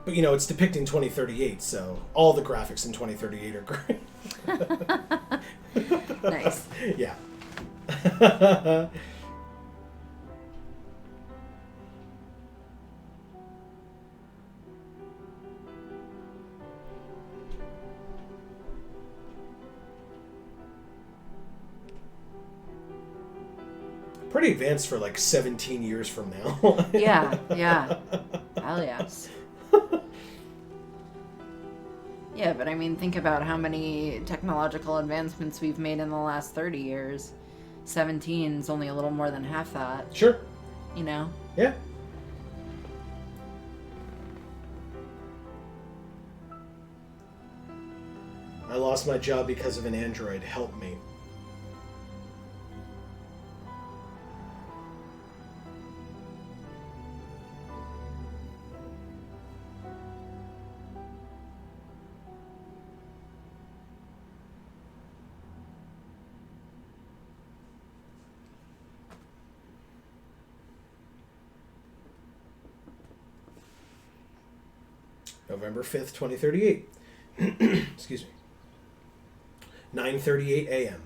But, you know, it's depicting 2038, so all the graphics in 2038 are great. Nice. Yeah. Pretty advanced for like 17 years from now. Yeah. Hell yes. Yeah, but I mean, think about how many technological advancements we've made in the last 30 years. 17 is only a little more than half that, Sure. you know? Yeah. I lost my job because of an android. Help me. November 5th, 2038. Excuse me. 9:38 a.m.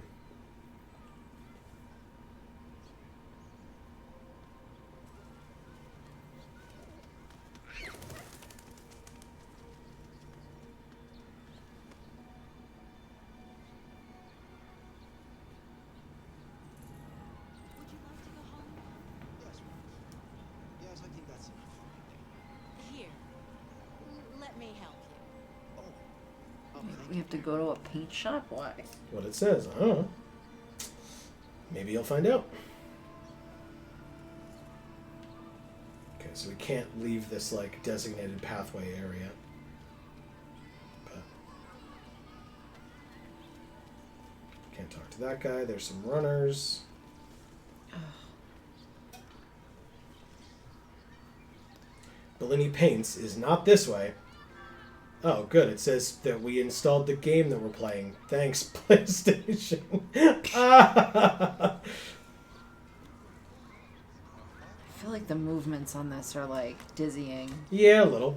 Would you like to go home? Yes, I think that's enough. Here. Let me help you. We have to go to a paint shop? Why? What it says. I don't know. Maybe you'll find out. Okay, so we can't leave this like designated pathway area. But can't talk to that guy. There's some runners. Bellini Paints is not this way. Oh, good. It says that we installed the game that we're playing. Thanks, PlayStation. I feel like the movements on this are like dizzying. Yeah, a little.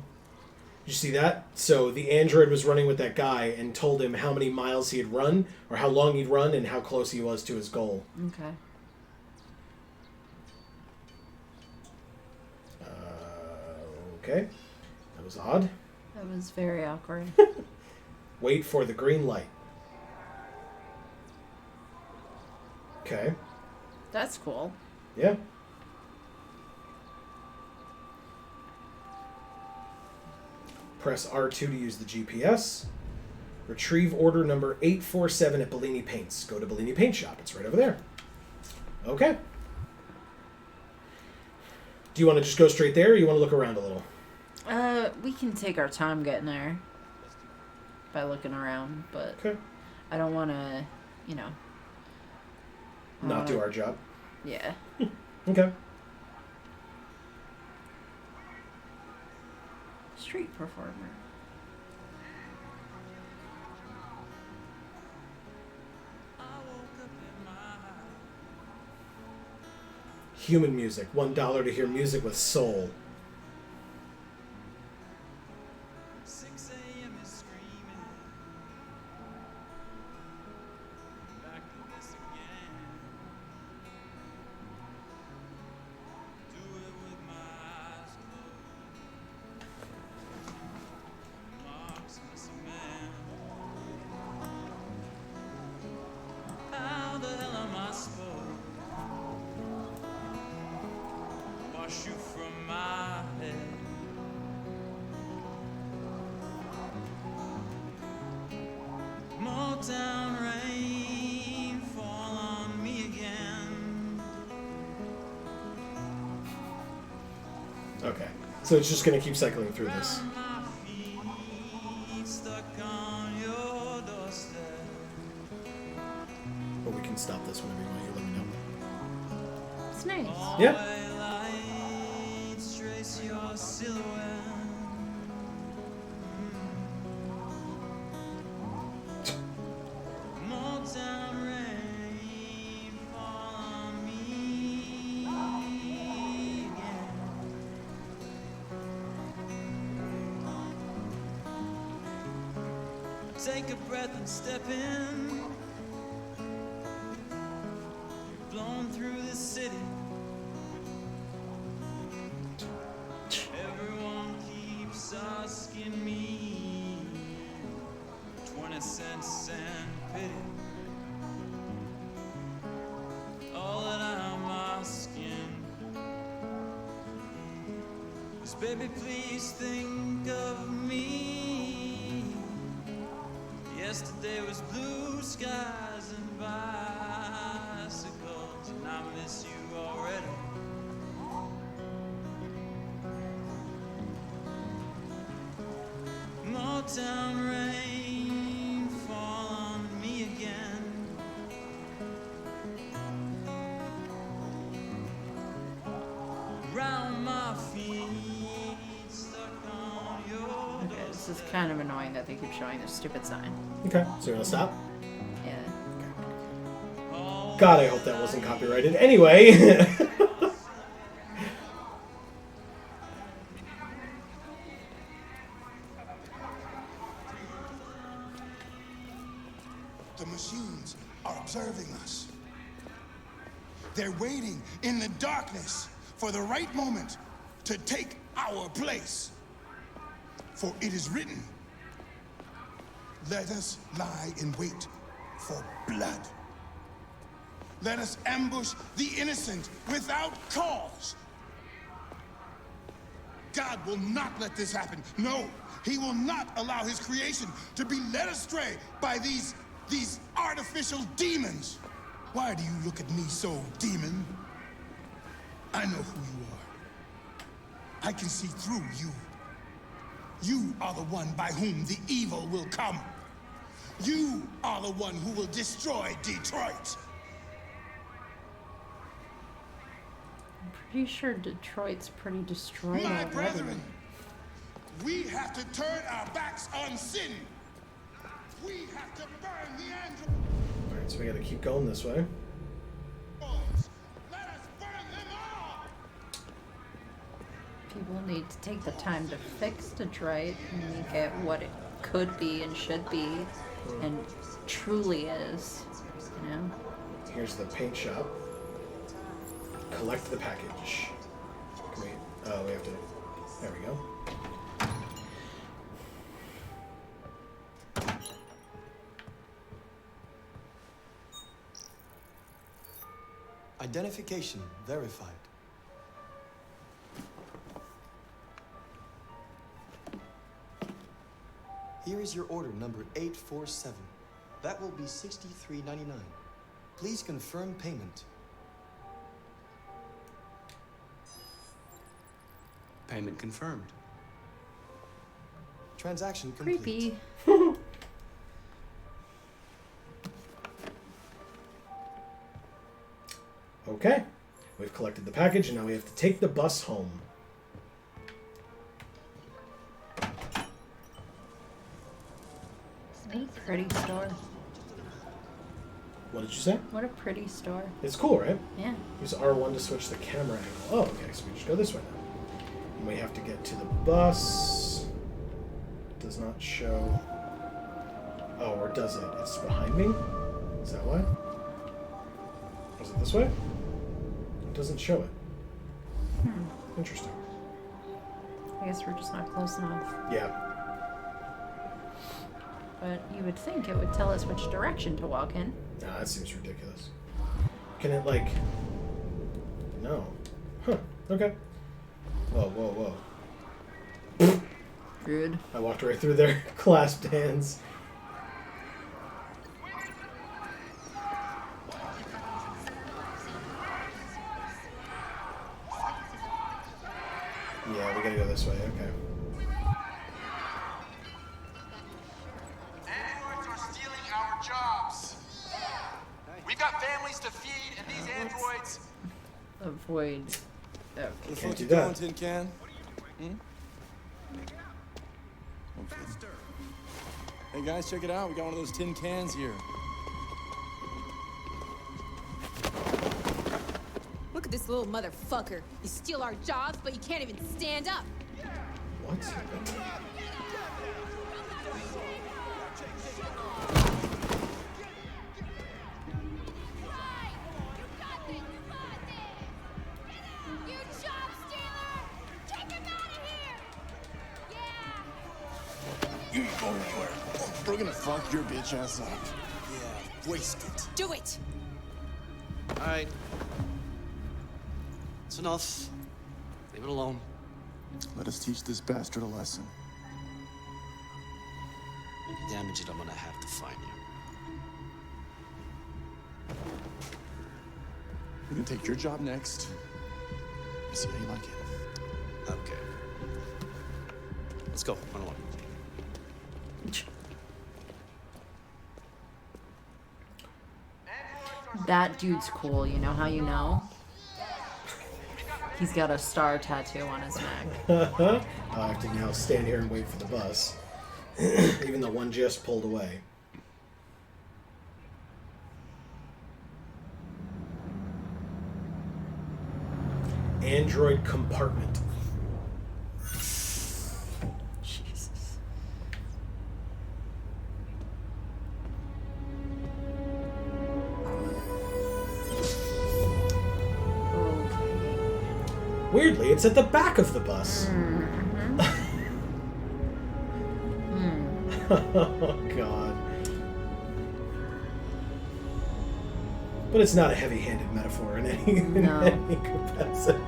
Did you see that? So the android was running with that guy and told him how many miles he had run, or how long he'd run, and how close he was to his goal. Okay. Okay. That was odd. That was very awkward. Wait for the green light. Okay. That's cool. Yeah. Press R2 to use the GPS. Retrieve order number 847 at Bellini Paints. Go to Bellini Paint Shop. It's right over there. Okay. Do you want to just go straight there, or you want to look around a little? We can take our time getting there by looking around, but Okay. I don't want to, you know. Not do our job. Yeah. Okay. Street performer. Human music. $1 to hear music with soul. 6 a.m. is screaming. Back to this again. Do it with my eyes closed. Mark's missing man. How the hell am I supposed to wash you from my head? Motown rain fall on me again. Okay. So it's just going to keep cycling through this. My feet stuck on your doorstep. But we can stop this whenever you want. You let me know. It's nice. Yeah. White lights trace your silhouette. Motown rain fall on me again. Take a breath and step in. You've blown through the city. Everyone keeps asking me 20 cents and pity. All that I'm asking is, baby, please think of me. Yesterday was blue skies and bicycles, and I miss you already. Motown rain fall on me again. Round my feet, stuck on your Okay, this is kind of annoying that they keep showing this stupid sign. Okay. So you're going to stop? Yeah. God, I hope that wasn't copyrighted. Anyway. The machines are observing us. They're waiting in the darkness for the right moment to take our place. For it is written, let us lie in wait for blood. Let us ambush the innocent without cause. God will not let this happen. No, he will not allow his creation to be led astray by these artificial demons. Why do you look at me so, demon? I know who you are. I can see through you. You are the one by whom the evil will come. You are the one who will destroy Detroit. Pretty sure Detroit's pretty destroyed My already. brethren, we have to turn our backs on sin. We have to burn the androids. Alright, so we got to keep going this way. Let us burn them all. People need to take the time to fix Detroit and make it what it could be and should be and truly is, you know? Here's the paint shop. Collect the package. Can we... Oh, we have to... There we go. Identification verified. Here is your order number 847. That will be $63.99. Please confirm payment. Payment confirmed. Transaction complete. Creepy. Okay. We've collected the package, and now we have to take the bus home. Pretty store. What did you say? What a pretty store. It's cool, right? Yeah. Use R1 to switch the camera angle. Oh, okay, so we just go this way now. And we have to get to the bus. It does not show... Oh, or does it? It's behind me? Is that why? Was it this way? It doesn't show it. Interesting. I guess we're just not close enough. Yeah. But you would think it would tell us which direction to walk in. Nah, that seems ridiculous. Can it, like... No. Huh. Okay. Whoa, whoa, whoa. Rude. I walked right through their clasped hands. Yeah, we gotta go this way, okay. Androids are stealing our jobs. We've got families to feed, and these androids... Avoid. Okay. The Can't fuck do you that. doing, Tin Can? Okay. Hey guys, check it out. We got one of those tin cans here. Look at this little motherfucker. You steal our jobs, but you can't even stand up. What? You job stealer! Take him out of here! Yeah! You ain't going anywhere. We're gonna fuck your bitch ass up. Yeah, waste it. Do it! All right. It's enough. Leave it alone. Let us teach this bastard a lesson. Damage it, I'm gonna have to find you. We're gonna take your job next. See how you like it. Okay. Let's go. Run along. That dude's cool. You know how you know? He's got a star tattoo on his neck. I have to now stand here and wait for the bus. Even though one just pulled away. Android compartment. Jesus. Weirdly, it's at the back of the bus. Oh, God. But it's not a heavy-handed metaphor in any, No. in any capacity.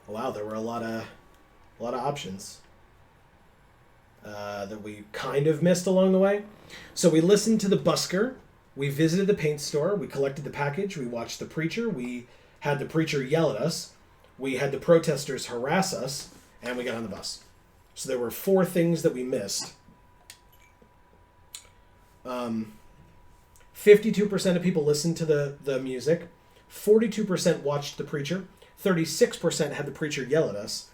Wow, there were a lot of options that we kind of missed along the way. So we listened to the busker, we visited the paint store, we collected the package, we watched the preacher, we had the preacher yell at us, we had the protesters harass us, and we got on the bus. So there were 4 things that we missed. 52% of people listened to the music, 42% watched the preacher, 36% had the preacher yell at us.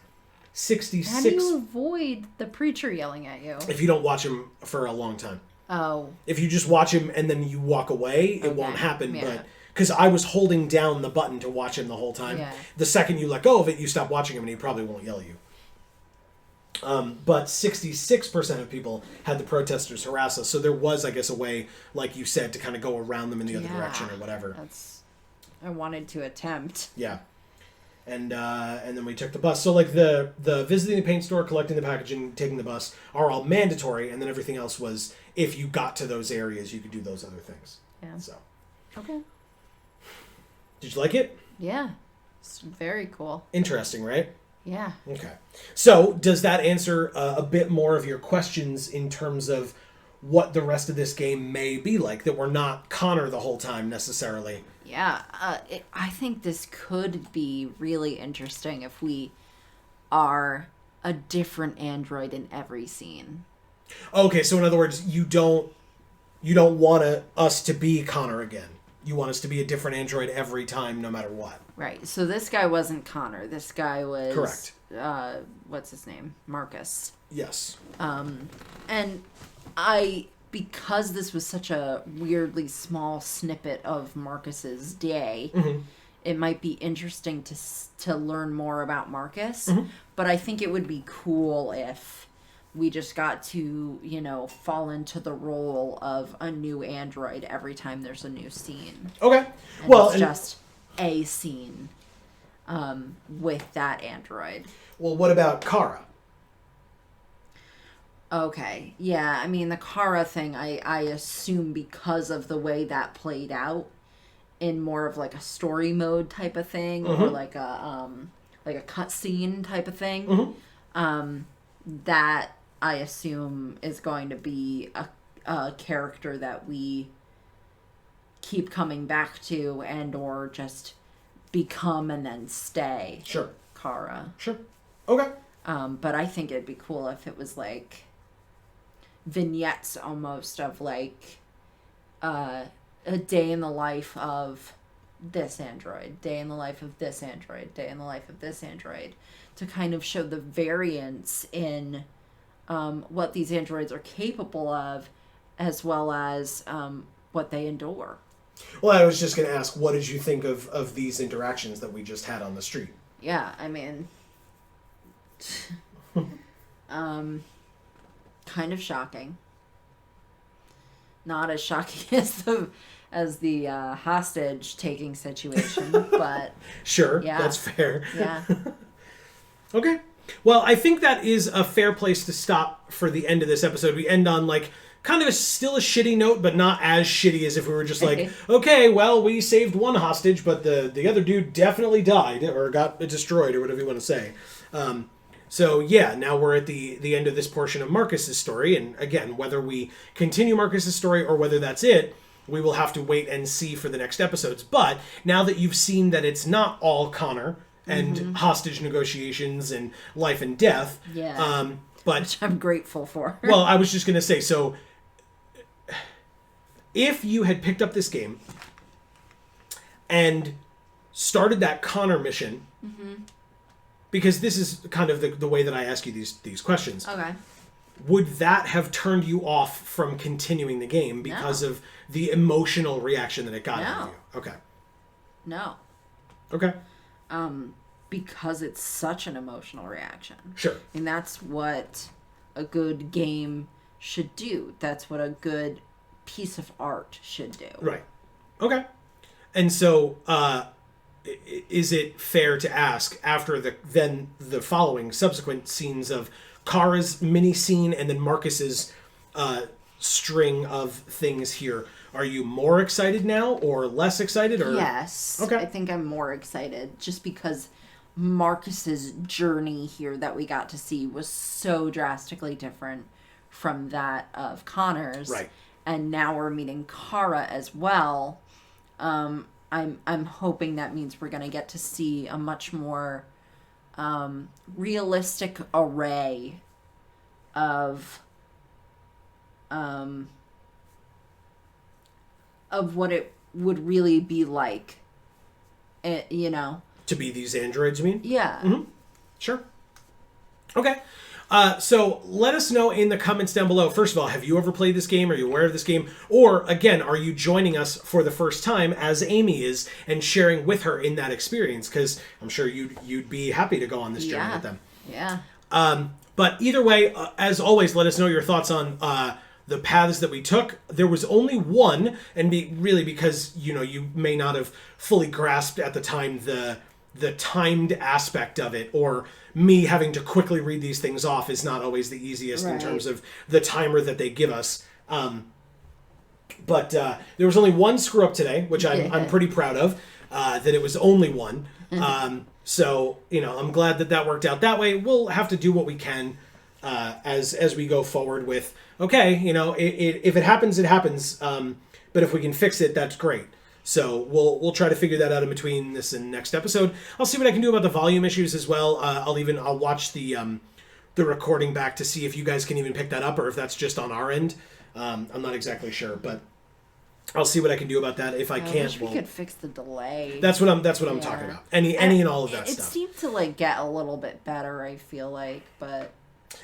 66. How do you avoid the preacher yelling at you? If you don't watch him for a long time. Oh. If you just watch him and then you walk away, it won't happen. Yeah. But because I was holding down the button to watch him the whole time. Yeah. The second you let go of it, you stop watching him and he probably won't yell at you. But 66% of people had the protesters harass us. So there was, I guess, a way, like you said, to kind of go around them in the other direction or whatever. I wanted to attempt. Yeah. And then we took the bus. So like the visiting the paint store, collecting the packaging, taking the bus are all mandatory, and then everything else was if you got to those areas, you could do those other things. Yeah. So. Okay. Did you like it? Yeah. It's very cool. Interesting, right? Yeah. Okay. So, does that answer a bit more of your questions in terms of what the rest of this game may be like? That we're not Connor the whole time necessarily. Yeah. I think this could be really interesting if we are a different android in every scene. Okay, so in other words, you don't want us to be Connor again. You want us to be a different android every time, no matter what. Right. So this guy wasn't Connor. This guy was... Correct. What's his name? Marcus. Yes. And because this was such a weirdly small snippet of Marcus's day, it might be interesting to learn more about Marcus. But I think it would be cool if we just got to, fall into the role of a new android every time there's a new scene. Okay. And Well, it's just a scene with that android. Well, what about Kara? Okay. Yeah, I mean, the Kara thing, I assume because of the way that played out in more of like a story mode type of thing, or like a cutscene type of thing, that I assume is going to be a character that we keep coming back to and or just become and then stay. Sure. Kara. Sure. Okay. But I think it'd be cool if it was like vignettes almost of like a day in the life of this android, day in the life of this android, day in the life of this android, to kind of show the variance in what these androids are capable of, as well as what they endure. Well, I was just going to ask, what did you think of these interactions that we just had on the street? Yeah, I mean, kind of shocking. Not as shocking as the hostage taking situation, but sure, yeah, that's fair. Yeah. Okay. Well, I think that is a fair place to stop for the end of this episode. We end on like kind of still a shitty note, but not as shitty as if we were just like, okay, well, we saved one hostage, but the other dude definitely died or got destroyed or whatever you want to say. So yeah, now we're at the end of this portion of Marcus's story, and again, whether we continue Marcus's story or whether that's it, we will have to wait and see for the next episodes. But now that you've seen that it's not all Connor and hostage negotiations and life and death, but which I'm grateful for. Well, I was just gonna say, so if you had picked up this game and started that Connor mission. Because this is kind of the way that I ask you these questions. Okay. Would that have turned you off from continuing the game because of the emotional reaction that it got out of you? Okay. No. Okay. Because it's such an emotional reaction. Sure. And that's what a good game should do. That's what a good piece of art should do. Right. Okay. And so, is it fair to ask, after the following subsequent scenes of Kara's mini scene and then Marcus's string of things here, are you more excited now or less excited? Or yes. Okay. I think I'm more excited just because Marcus's journey here that we got to see was so drastically different from that of Connor's. Right. And now we're meeting Kara as well. I'm hoping that means we're going to get to see a much more realistic array of what it would really be like, to be these androids, you mean? Yeah. Mm-hmm. Sure. Okay. So let us know in the comments down below. First of all, have you ever played this game? Are you aware of this game? Or, again, are you joining us for the first time, as Amy is, and sharing with her in that experience? Because I'm sure you'd be happy to go on this journey with them. Yeah. But either way, as always, let us know your thoughts on the paths that we took. There was only one, and really because, you may not have fully grasped at the time the timed aspect of it, or me having to quickly read these things off is not always the easiest in terms of the timer that they give us. But there was only one screw up today, which I'm pretty proud of. that it was only one. So, you know, I'm glad that that worked out that way. We'll have to do what we can as we go forward with, okay, you know, if it happens, it happens. But if we can fix it, that's great. So we'll try to figure that out in between this and next episode. I'll see what I can do about the volume issues as well. I'll watch the recording back to see if you guys can even pick that up or if that's just on our end. I'm not exactly sure, but I'll see what I can do about that. If I can't, I wish we could fix the delay. That's what I'm talking about. Any and all of that stuff. It seemed to like get a little bit better, I feel like, but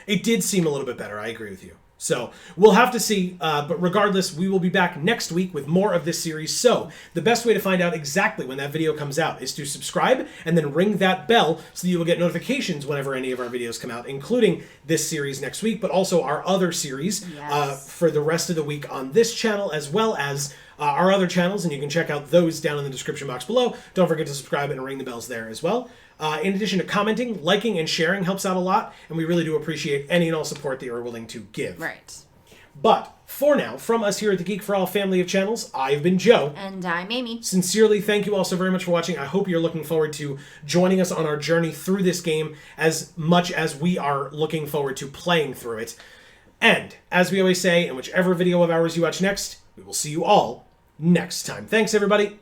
it did seem a little bit better. I agree with you. So we'll have to see, but regardless, we will be back next week with more of this series. So the best way to find out exactly when that video comes out is to subscribe and then ring that bell so that you will get notifications whenever any of our videos come out, including this series next week, but also our other series for the rest of the week on this channel, as well as our other channels, and you can check out those down in the description box below. Don't forget to subscribe and ring the bells there as well. In addition to commenting, liking, and sharing helps out a lot, and we really do appreciate any and all support that you're willing to give. Right. But for now, from us here at the Geek for All family of channels, I've been Joe. And I'm Amy. Sincerely, thank you all so very much for watching. I hope you're looking forward to joining us on our journey through this game as much as we are looking forward to playing through it. And, as we always say, in whichever video of ours you watch next, we will see you all next time. Thanks, everybody.